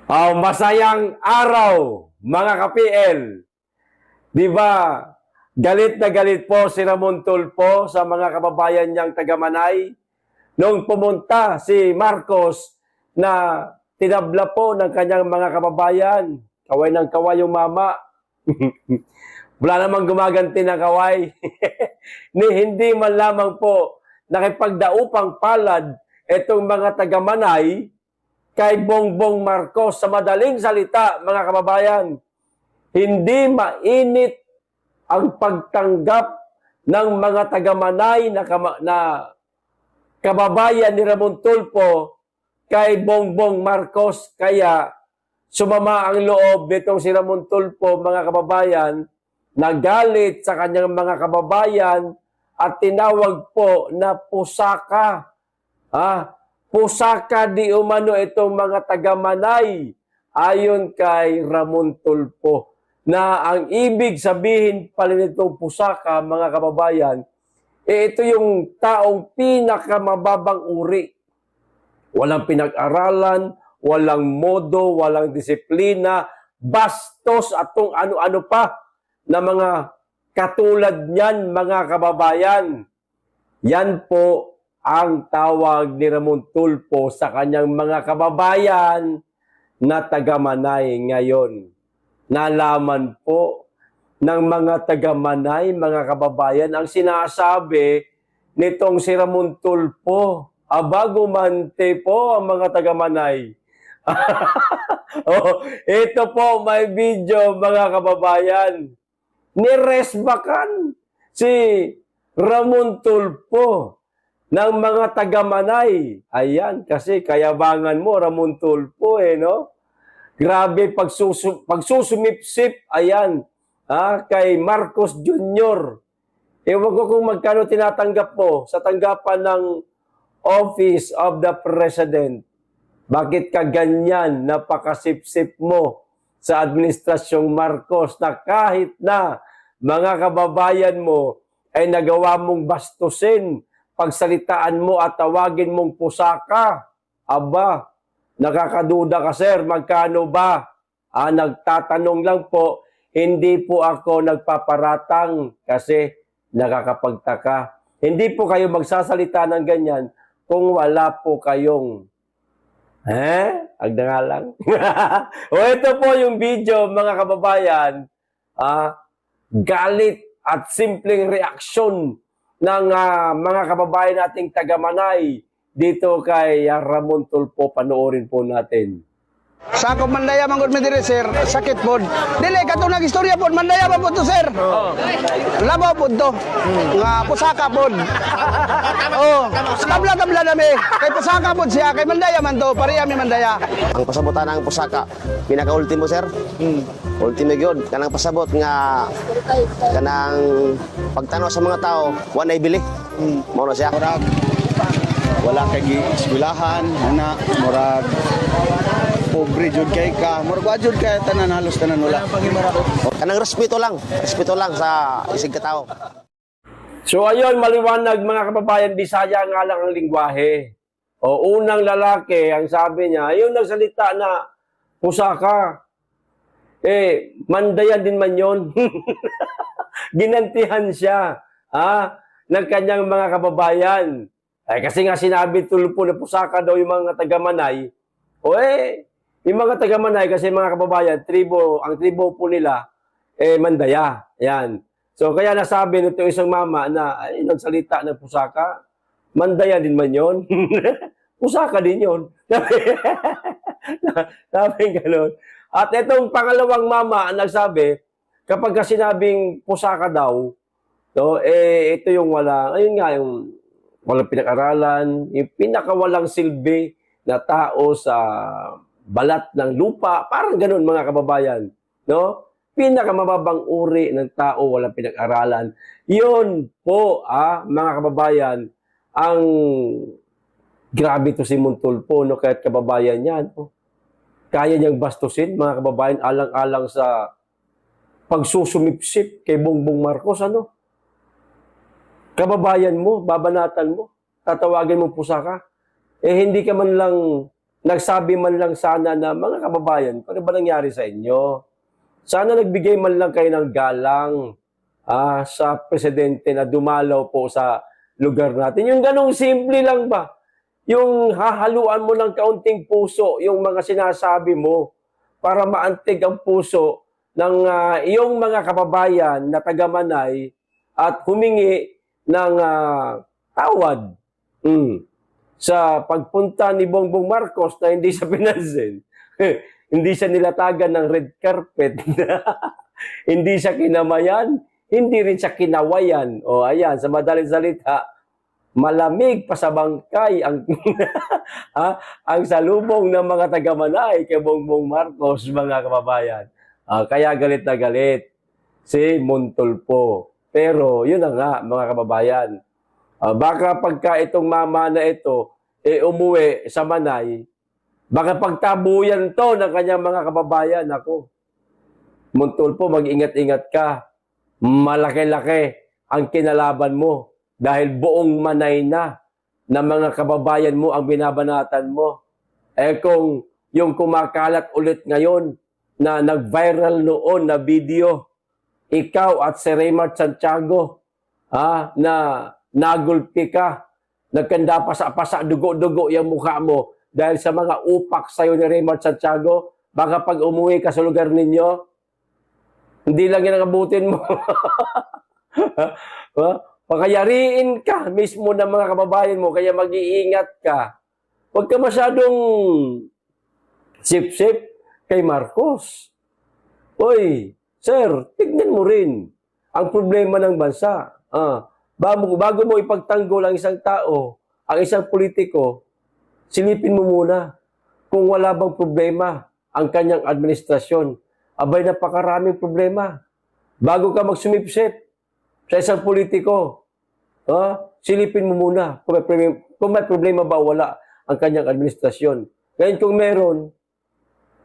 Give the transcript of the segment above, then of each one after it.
Masayang araw, mga ka-PL. Di ba, galit na galit po si Ramon Tulfo sa mga kababayan niyang taga-Manay nung pumunta si Marcos na tinabla po ng kanyang mga kababayan. Kaway ng kaway yung mama. Wala namang gumaganti ng kaway. Ni hindi man lamang po nakipagdaupang palad itong mga taga-Manay kay Bongbong Marcos. Sa madaling salita, mga kababayan, hindi mainit ang pagtanggap ng mga taga-Manay na kababayan ni Ramon Tulfo kay Bongbong Marcos. Kaya sumama ang loob nitong si Ramon Tulfo, mga kababayan, nagalit sa kanyang mga kababayan at tinawag po na pusaka. Pusaka di umano itong mga taga-Manay ayon kay Ramon Tulfo, na ang ibig sabihin pala nitong pusaka, mga kababayan, ito yung taong pinakamababang uri. Walang pinag-aralan, walang modo, walang disiplina, bastos at kung ano-ano pa na mga katulad niyan, mga kababayan. Yan po ang tawag ni Ramon Tulfo sa kanyang mga kababayan na taga-Manay ngayon. Nalaman po ng mga taga-Manay, mga kababayan, ang sinasabi nitong si Ramon Tulfo. Gumante po ang mga taga-Manay. Ito po, may video, mga kababayan. Niresbakan si Ramon Tulfo ng mga taga-Manay. Ayan, kasi kayabangan mo, Ramon Tulfo, no? Grabe pagsusumipsip, ayan, kay Marcos Jr. Ewan ko kung magkano tinatanggap mo sa tanggapan ng Office of the President. Bakit ka ganyan, napakasipsip mo sa Administrasyong Marcos na kahit na mga kababayan mo ay nagawa mong bastusin, pagsalitaan mo at tawagin mong pusaka? Nakakaduda ka, sir. Magkano ba? Nagtatanong lang po. Hindi po ako nagpaparatang kasi nakakapagtaka. Hindi po kayo magsasalita ng ganyan kung wala po kayong agda nga lang. Ito po yung video, mga kababayan. Galit at simpleng reaksyon ng mga kababayan nating taga-Manay dito kay Ramon Tulfo. Panoorin po natin. Sa ako mandaya mangod mi diri sir, sakit pod. Dili katunag istorya pod, mandaya man pod to sir. Labaw pod to. Nga pusaka pod. Tabla-tabla nami. Kay pusaka pod siya, kay mandaya man to, pareha mi mandaya. Ang pasabotan ng pusaka, pinaka-ultimo sir. Ultimo gyud kanang pasabot nga kanang pagtanaw sa mga tao, wa nay bili. Mao na siya. Wala kay eskwelahan, ana murag pobre jud kay ka. Murag jud kay tanan halos tanan wala. Kanang respeto lang sa isig ka tao. So ayun, maliwanag, mga kababayan, Bisaya nga lang ang lingwahe. Unang lalaki, ang sabi niya, ayun nagsalita na pusaka. Mandayan din man yun. Ginantihan siya ng kanyang mga kababayan. Kasi nga sinabi Tulfo na pusaka daw yung mga taga-Manay. Yung mga taga-Manay, kasi mga kababayan, ang tribo po nila, Mandaya. Yan. So kaya nasabi nito isang mama na nagsalita ng pusaka, Mandaya din man yun. Pusaka din yun. Sabi gano'n. At itong pangalawang mama ang nagsabi, kapag sinabing pusaka daw, ito yung ayun nga, yung walang pinag-aralan, yung pinakawalang silbi na tao sa balat ng lupa, parang ganun, mga kababayan, no? Pinakamababang uri ng tao, walang pinag-aralan. Yun po, mga kababayan, ang grabe to si Tulfo, no? Kahit kababayan niya, no? Kaya niyang bastusin, mga kababayan, alang-alang sa pagsusumipsip kay Bongbong Marcos, kababayan mo, babanatan mo, tatawagin mo pusaka, hindi ka man lang nagsabi man lang sana na, mga kababayan, ano ba nangyari sa inyo? Sana nagbigay man lang kayo ng galang sa presidente na dumalaw po sa lugar natin. Yung ganong simple lang ba? Yung hahaluan mo ng kaunting puso, yung mga sinasabi mo, para maantig ang puso ng iyong mga kababayan na taga-Manay at humingi ng tawad sa pagpunta ni Bongbong Marcos na hindi siya pinansin. Hindi siya nilatagan ng red carpet. Hindi siya kinamayan, hindi rin siya kinawayan. O ayan, sa madaling salita, malamig pa sa bangkay ang ang salubong ng mga taga-Manay kay Bongbong Marcos, mga kababayan. Kaya galit na galit si Montulfo. Pero yun na nga, mga kababayan. Baka pagka itong mama na ito umuwi sa Manay, baka pagtabuyan to ng kanyang mga kababayan. Ako, Montulfo, mag-ingat-ingat ka. Malaki-laki ang kinalaban mo. Dahil buong Manay na mga kababayan mo ang binabanatan mo. Kung yung kumakalat ulit ngayon na nag-viral noon na video, ikaw at si Raymart Santiago na nagulpi ka, nagkanda pasa-pasa, dugo-dugo yung mukha mo dahil sa mga upak sa'yo ni Raymart Santiago, baka pag umuwi ka sa lugar ninyo, hindi lang yan ang abutin mo. Pakayariin ka mismo ng mga kababayan mo, kaya mag-iingat ka. Huwag ka masyadong sip-sip kay Marcos. Oy, sir, tignan mo rin ang problema ng bansa. Bago mo ipagtanggol ang isang tao, ang isang politiko, silipin mo muna kung wala bang problema ang kanyang administrasyon. Abay, napakaraming problema. Bago ka magsumipsip sa isang politiko, silipin mo muna kung may problema ba o wala ang kanyang administrasyon. Ngayon kung meron,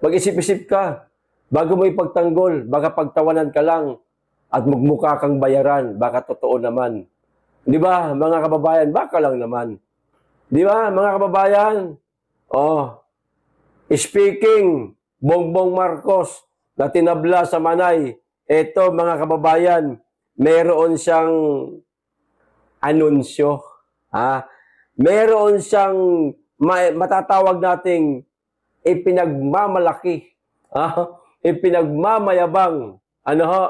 mag-isip-isip ka. Bago mo ipagtanggol, baka pagtawanan ka lang at magmukha kang bayaran, baka totoo naman. Di ba, mga kababayan, baka lang naman. Di ba, mga kababayan? Speaking, Bongbong Marcos na tinabla sa Manay, eto mga kababayan, meron siyang anunsyo. Meron siyang matatawag nating ipinagmamalaki. Ipinagmamayabang. Ano ho?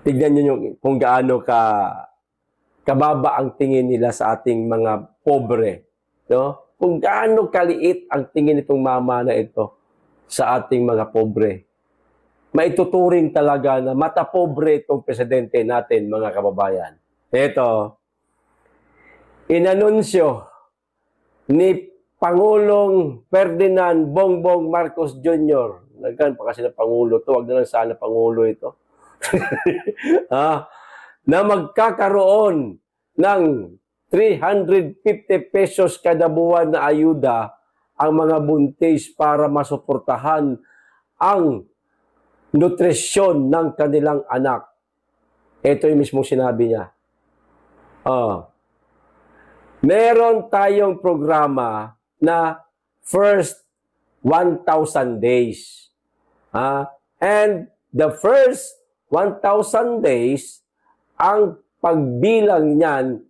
Tignan nyo kung gaano kababa ang tingin nila sa ating mga pobre. No? Kung gaano kaliit ang tingin itong mama na ito sa ating mga pobre. Maituturing talaga na matapobre itong presidente natin, mga kababayan. Ito, inanunsyo ni Pangulong Ferdinand Bongbong Marcos Jr. Nagkan pa kasi na Pangulo to, wag na lang sana Pangulo ito. Na magkakaroon ng 350 pesos kada buwan na ayuda ang mga buntis para masuportahan ang nutrisyon ng kanilang anak. Ito yung mismong sinabi niya. Meron tayong programa na first 1,000 days. And the first 1,000 days, ang pagbilang niyan,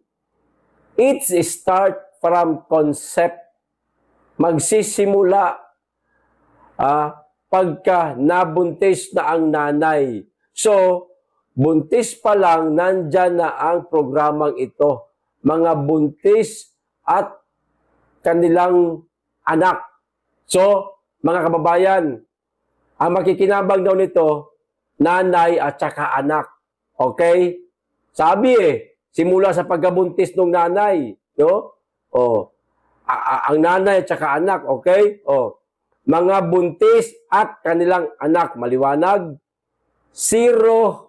it's start from concept. Magsisimula pagka nabuntis na ang nanay. So, buntis pa lang, nandyan na ang programang ito. Mga buntis at kanilang anak. So, mga kababayan, ang makikinabang daw nito, nanay at saka anak. Okay? Sabi simula sa pagkabuntis ng nanay. No? Ang nanay at saka anak. Okay? Mga buntis at kanilang anak. Maliwanag. 0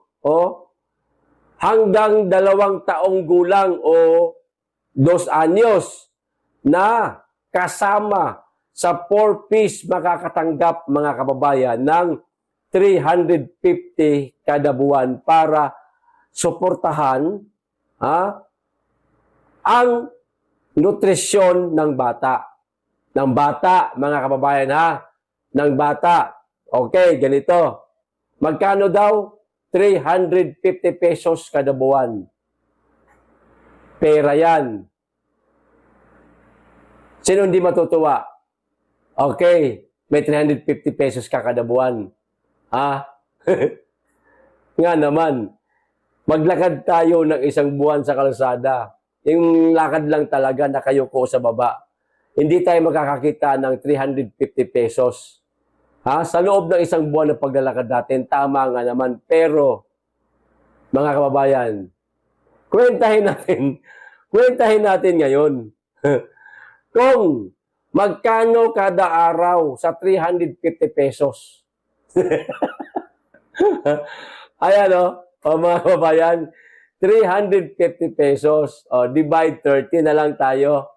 hanggang 2 taong gulang o 2 anyos na kasama sa 4-piece makakatanggap, mga kababayan, ng 350 kada buwan para suportahan ang nutrisyon ng bata. Ng bata, mga kababayan ha. Ng bata. Okay, ganito. Magkano daw? 350 pesos kada buwan. Pera yan. Sino hindi matutuwa? Okay, may 350 pesos ka kada buwan. Ha? Nga naman, maglakad tayo ng isang buwan sa kalsada. Yung lakad lang talaga, nakayuko sa baba. Hindi tayo makakakita ng 350 pesos. Ha? Sa loob ng isang buwan na paglalakad natin, tama nga naman. Pero, mga kababayan, kwentahin natin ngayon. Kung magkano kada araw sa 350 pesos. Ayan o, mga kababayan, 350 pesos. O, divide 30 na lang tayo.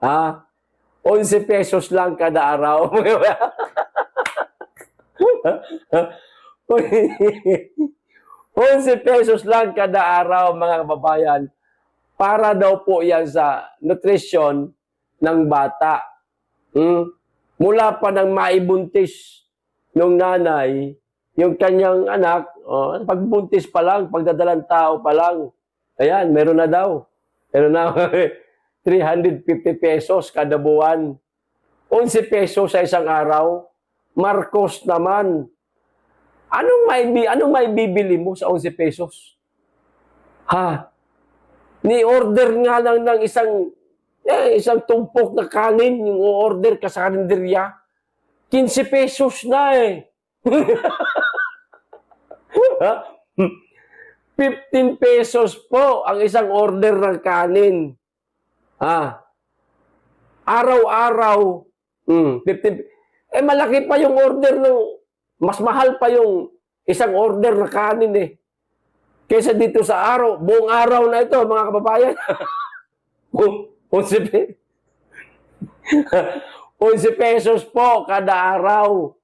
Ha? 11 pesos lang kada araw. 11 pesos lang kada araw, mga kababayan, para daw po yan sa nutrition ng bata. Mula pa nang maibuntis ng nanay, yung kanyang anak, pagbuntis pa lang, pagdadalang tao pa lang, ayan, meron na daw. Meron na 350 pesos kada buwan. 11 pesos sa isang araw. Marcos naman. Anong may bibili mo sa 11 pesos? Ha? Ni-order nga lang ng isang tumpok na kanin, yung order ka sa karinderya. 15 pesos na eh. Ha? 15 pesos po ang isang order ng kanin. Ha? Araw-araw. 15. Malaki pa yung order mas mahal pa yung isang order na kanin eh. Kaysa dito sa araw, buong araw na ito, mga kababayan. 11 pesos po kada araw.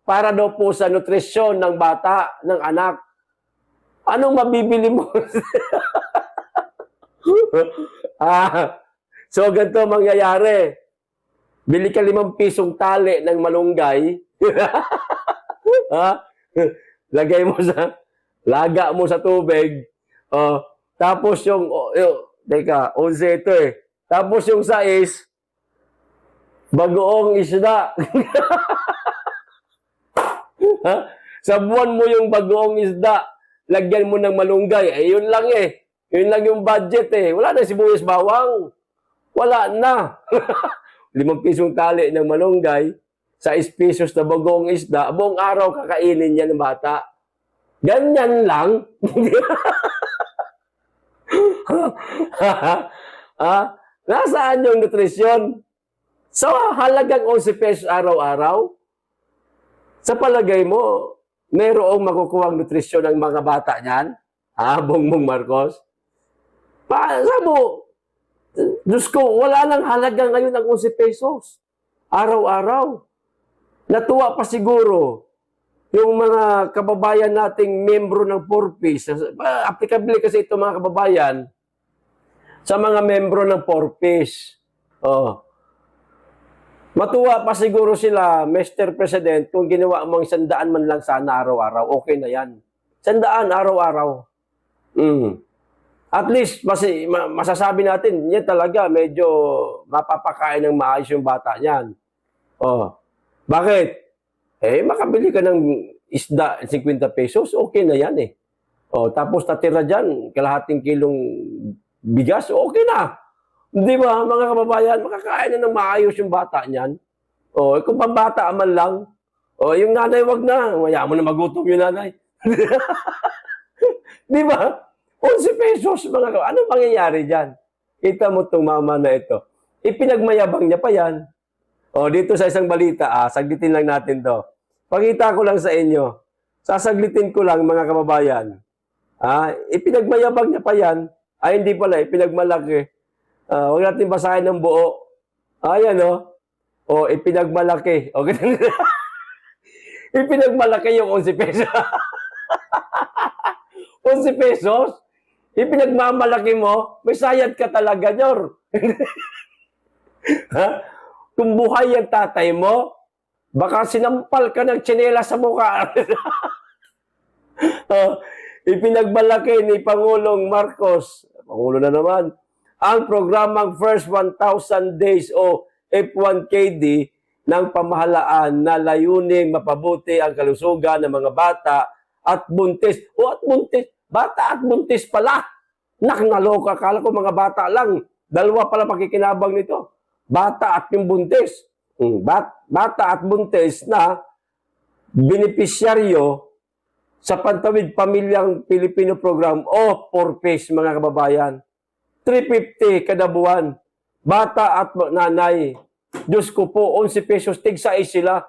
Para daw po sa nutrisyon ng bata, ng anak. Anong mabibili mo? So, ganito mangyayari. Bili ka 5 pisong tali ng malunggay. Laga mo sa tubig. Tapos teka, 11 ito eh. Tapos yung 6, bagoong isda. Sa buwan mo yung bagoong isda, lagyan mo ng malunggay. Yun lang eh. Yun lang yung budget eh. Wala na sibuyas bawang. Wala na. 5 pisong tali ng malunggay, 6 pesos na bagoong isda, buong araw kakainin niya ng bata. Ganyan lang. Nasaan yung nutrisyon? So, halagang 11 pesos araw-araw? Sa palagay mo, mayroong makukuha ang nutrisyon ng mga bata niyan? Bongbong Marcos? Sabi mo, Diyos ko, wala nang halaga ngayon ng 11 pesos. Araw-araw. Natuwa pa siguro yung mga kababayan nating membro ng 4Ps. Applicable kasi ito, mga kababayan, sa mga membro ng 4Ps. Matuwa pa siguro sila, Mr. President, kung ginawa mong 100 man lang sana araw-araw. Okay na yan. 100 araw-araw. At least, masasabi natin, yan talaga, medyo mapapakain ng maayos yung bata niyan. Bakit? Makabili ka ng isda, 50 pesos, okay na yan eh. Tapos natira dyan, kalahating kilong bigas, okay na. Di ba, mga kababayan, makakain na ng maayos yung bata niyan. Kung pambata man lang, yung nanay, wag na. Maya mo na magutom yung nanay. Di ba? 11 pesos, mga kababayan. Ano mangyayari dyan? Kita mo itong mama na ito. Ipinagmayabang niya pa yan. Dito sa isang balita, saglitin lang natin to. Pakita ko lang sa inyo. Sasaglitin ko lang, mga kababayan. Ipinagmayabang niya pa yan. Hindi pala, ipinagmalaki. Huwag natin basahin ng buo. Ayan, ipinagmalaki. Okay. Ipinagmalaki yung 11 pesos. 11 pesos? Ipinagmamalaki mo? May sayad ka talaga, Nyor. Ha? Kung buhay ang tatay mo, baka sinampal ka ng tsinela sa mukha. Ipinagmalaki ni Pangulong Marcos, Pangulo na naman, ang programang First 1,000 Days o F1KD ng pamahalaan na layuning mapabuti ang kalusugan ng mga bata at buntis. At buntis, bata at buntis pala. Naloka, akala ko mga bata lang. Dalawa pala makikinabang nito. Bata at yung buntis. Bata at buntis na benepisyaryo sa Pantawid Pamilyang Pilipino Program o 4PACE, mga kababayan. 350 kada buwan. Bata at nanay. Diyos ko po, 11 pesos, tig-6 sila.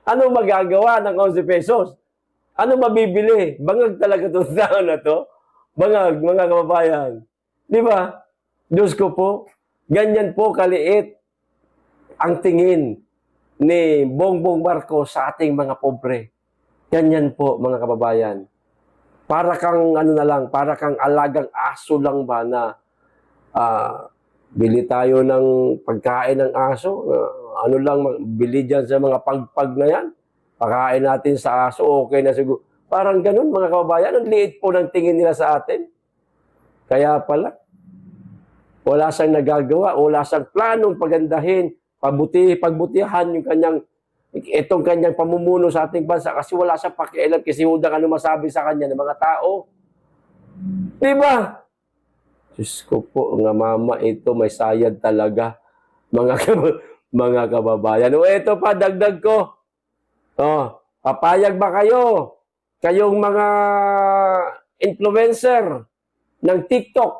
Anong magagawa ng 11 pesos? Ano mabibili? Bangag talaga itong tao na to. Bangag, mga kababayan. Di ba? Diyos ko po, ganyan po kaliit ang tingin ni Bongbong Marcos sa ating mga pobre. Ganyan po, mga kababayan. Para kang para kang alagang aso lang ba na bili tayo ng pagkain ng aso, bili dyan sa mga pagpag na yan, pakain natin sa aso, okay na siguro. Parang ganun, mga kababayan, ang liit po ng tingin nila sa atin. Kaya pala, wala siyang nagagawa, wala siyang planong pagandahin, pagbutihan itong kanyang pamumuno sa ating bansa kasi wala siyang pakialam kasi hudang ano masabi sa kanya ng mga tao. Diba? Diyos ko po, nga mama, ito may sayad talaga, mga kababayan. O ito pa, dagdag ko. Papayag ba kayo? Kayong mga influencer ng TikTok,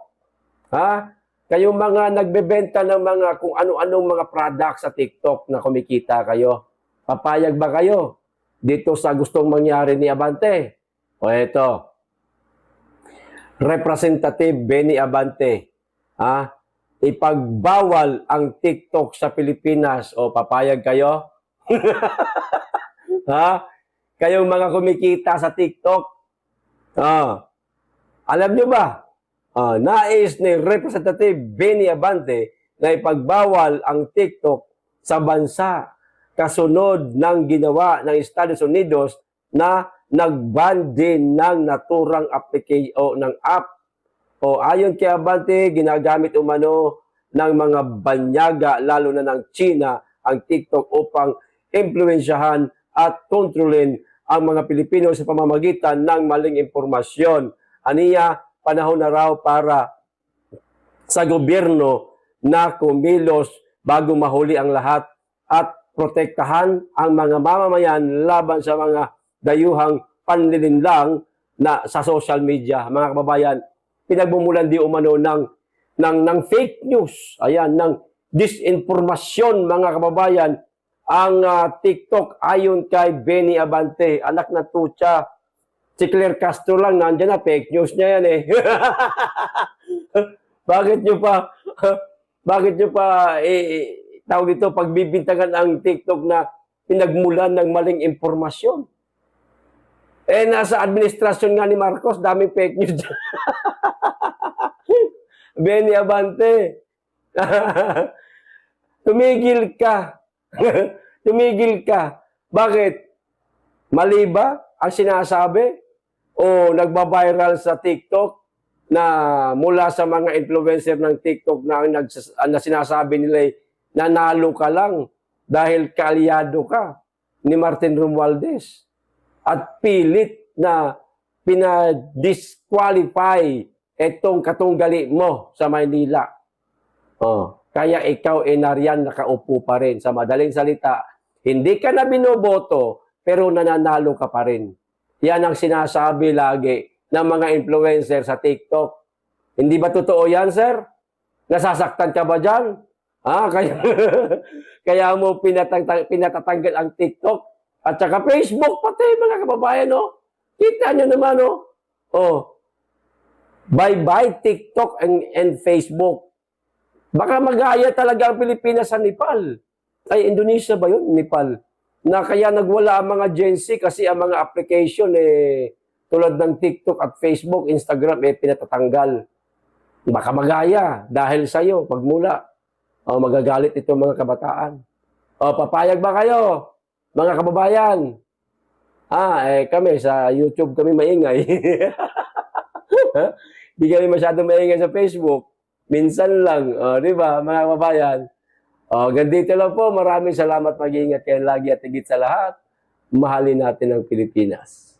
ha? Kayong mga nagbebenta ng mga kung ano-anong mga products sa TikTok na kumikita kayo. Papayag ba kayo dito sa gustong mangyari ni Abante? O ito, Representative Benny Abante, ipagbawal ang TikTok sa Pilipinas. O papayag kayo? Ha? Kayong mga kumikita sa TikTok? Alam nyo ba? Nais ni Representative Benny Abante na ipagbawal ang TikTok sa bansa kasunod ng ginawa ng Estados Unidos na nag-ban din ng naturang application o ng app. O ayon kay Abante, ginagamit umano ng mga banyaga lalo na ng China ang TikTok upang impluwensyahan at kontrolin ang mga Pilipino sa pamamagitan ng maling impormasyon. Aniya, panahon na raw para sa gobyerno na kumilos bago mahuli ang lahat at protektahan ang mga mamamayan laban sa mga dayuhang panlilinlang na sa social media. Mga kababayan, pinagmumulan di umano ng fake news, ng disinformasyon, mga kababayan, ang TikTok ayon kay Benny Abante, anak na tutsa. Si Claire Castro lang, nandiyan na, fake news niya yan eh. Bakit nyo pa, tawag dito, pagbibintangan ang TikTok na pinagmulan ng maling impormasyon? Nasa administrasyon nga ni Marcos, daming fake news dyan. Benny Abante, tumigil ka. Tumigil ka. Bakit? Mali ba ang sinasabi? O nagbabiral sa TikTok na mula sa mga influencer ng TikTok na sinasabi nila nanalo ka lang dahil kaalyado ka ni Martin Romualdez at pilit na pinadisqualify itong katunggali mo sa Maynila. Kaya ikaw nariyan nakaupo pa rin. Sa madaling salita, hindi ka na binoboto pero nananalo ka pa rin. Yan ang sinasabi lagi ng mga influencer sa TikTok. Hindi ba totoo yan, sir? Nasasaktan ka ba dyan? Kaya mo pinatatanggal ang TikTok at saka Facebook pati, mga kababayan, no? Kita nyo naman, no? Bye-bye TikTok and Facebook. Baka magaya talaga ang Pilipinas sa Nepal. Ay, Indonesia ba yun? Nepal. Na kaya nagwala ang mga Gen Z kasi ang mga application tulad ng TikTok at Facebook, Instagram, pinatatanggal. Baka magaya dahil sa iyo pagmula. O magagalit itong mga kabataan. O papayag ba kayo, mga kababayan? Kami sa YouTube kami maingay. Hindi kami masyado maingay sa Facebook. Minsan lang, di ba, mga kababayan? Ganito lang po. Maraming salamat. Mag-iingat kayo lagi at higit sa lahat. Mahalin natin ang Pilipinas.